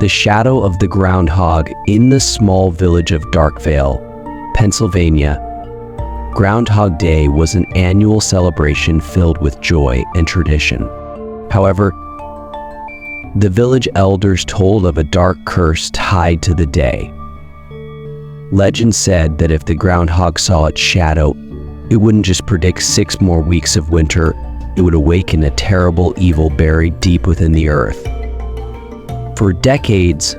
The shadow of the groundhog in the small village of Darkvale, Pennsylvania. Groundhog Day was an annual celebration filled with joy and tradition. However, the village elders told of a dark curse tied to the day. Legend said that if the groundhog saw its shadow, it wouldn't just predict 6 more weeks of winter, it would awaken a terrible evil buried deep within the earth. For decades,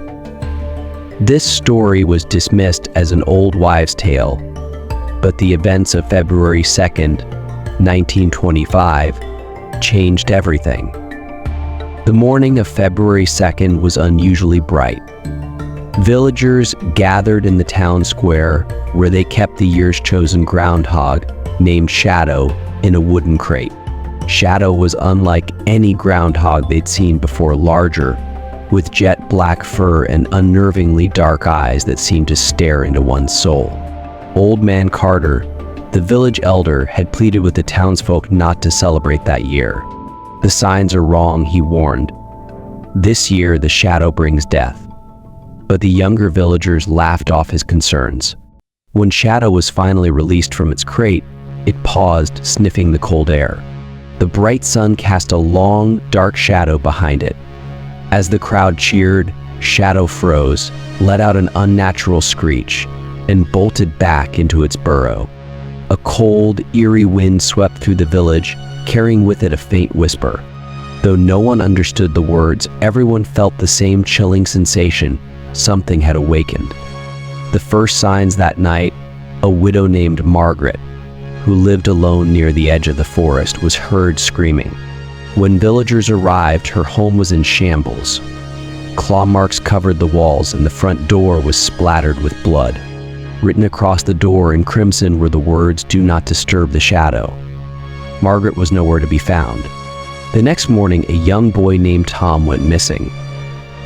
this story was dismissed as an old wives' tale, but the events of February 2nd, 1925, changed everything. The morning of February 2nd was unusually bright. Villagers gathered in the town square where they kept the year's chosen groundhog, named Shadow, in a wooden crate. Shadow was unlike any groundhog they'd seen before, larger, with jet black fur and unnervingly dark eyes that seemed to stare into one's soul. Old Man Carter, the village elder, had pleaded with the townsfolk not to celebrate that year. The signs are wrong, he warned. This year, the shadow brings death. But the younger villagers laughed off his concerns. When Shadow was finally released from its crate, it paused, sniffing the cold air. The bright sun cast a long, dark shadow behind it. As the crowd cheered, Shadow froze, let out an unnatural screech, and bolted back into its burrow. A cold, eerie wind swept through the village, carrying with it a faint whisper. Though no one understood the words, everyone felt the same chilling sensation. Something had awakened. The first signs that night, a widow named Margaret, who lived alone near the edge of the forest, was heard screaming. When villagers arrived, her home was in shambles. Claw marks covered the walls, and the front door was splattered with blood. Written across the door in crimson were the words, "Do not disturb the shadow." Margaret was nowhere to be found. The next morning, a young boy named Tom went missing.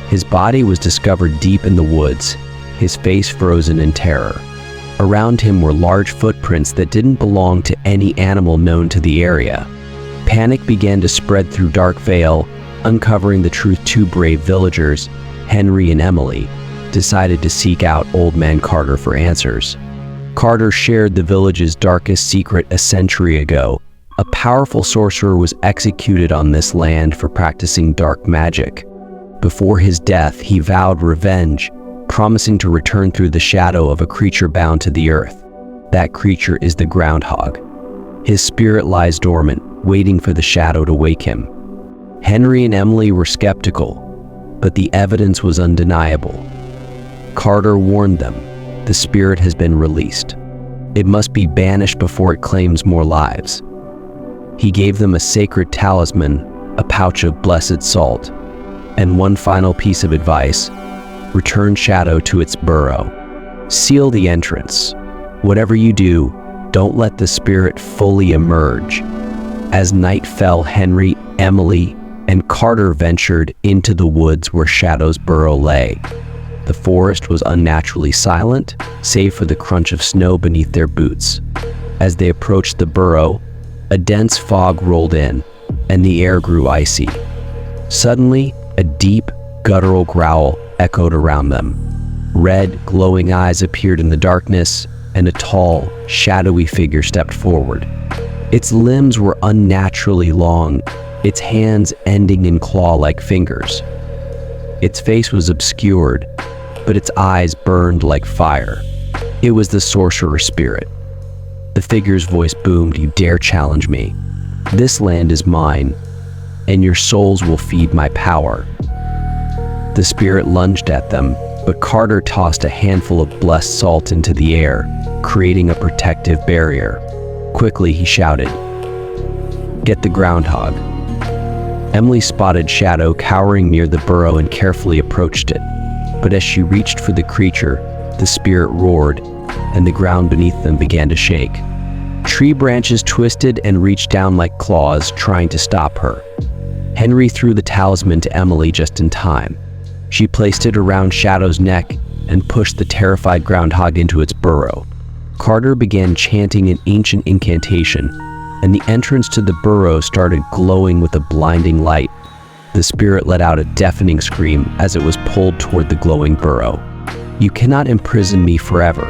His body was discovered deep in the woods, his face frozen in terror. Around him were large footprints that didn't belong to any animal known to the area. Panic began to spread through Darkvale, uncovering the truth. 2 brave villagers, Henry and Emily, decided to seek out Old Man Carter for answers. Carter shared the village's darkest secret a century ago. A powerful sorcerer was executed on this land for practicing dark magic. Before his death, he vowed revenge, promising to return through the shadow of a creature bound to the earth. That creature is the groundhog. His spirit lies dormant, waiting for the shadow to wake him. Henry and Emily were skeptical, but the evidence was undeniable. Carter warned them, the spirit has been released. It must be banished before it claims more lives. He gave them a sacred talisman, a pouch of blessed salt, and one final piece of advice: return Shadow to its burrow. Seal the entrance. Whatever you do, don't let the spirit fully emerge. As night fell, Henry, Emily, and Carter ventured into the woods where Shadow's burrow lay. The forest was unnaturally silent, save for the crunch of snow beneath their boots. As they approached the burrow, a dense fog rolled in, and the air grew icy. Suddenly, a deep, guttural growl echoed around them. Red, glowing eyes appeared in the darkness, and a tall, shadowy figure stepped forward. Its limbs were unnaturally long, its hands ending in claw-like fingers. Its face was obscured, but its eyes burned like fire. It was the sorcerer spirit. The figure's voice boomed, "You dare challenge me? This land is mine, and your souls will feed my power." The spirit lunged at them, but Carter tossed a handful of blessed salt into the air, creating a protective barrier. Quickly, he shouted, "Get the groundhog." Emily spotted Shadow cowering near the burrow and carefully approached it. But as she reached for the creature, the spirit roared, and the ground beneath them began to shake. Tree branches twisted and reached down like claws, trying to stop her. Henry threw the talisman to Emily just in time. She placed it around Shadow's neck and pushed the terrified groundhog into its burrow. Carter began chanting an ancient incantation, and the entrance to the burrow started glowing with a blinding light. The spirit let out a deafening scream as it was pulled toward the glowing burrow. "You cannot imprison me forever,"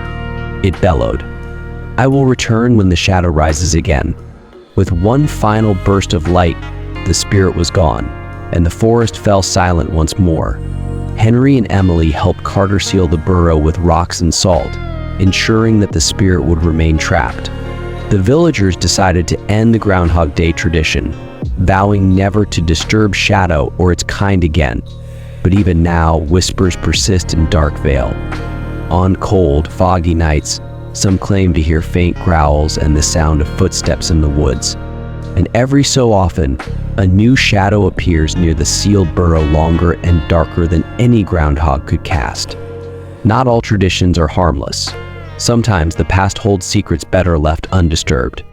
it bellowed. "I will return when the shadow rises again." With one final burst of light, the spirit was gone, and the forest fell silent once more. Henry and Emily helped Carter seal the burrow with rocks and salt, ensuring that the spirit would remain trapped. The villagers decided to end the Groundhog Day tradition, vowing never to disturb Shadow or its kind again. But even now, whispers persist in Darkvale. On cold, foggy nights, some claim to hear faint growls and the sound of footsteps in the woods. And every so often, a new shadow appears near the sealed burrow, longer and darker than any groundhog could cast. Not all traditions are harmless. Sometimes the past holds secrets better left undisturbed.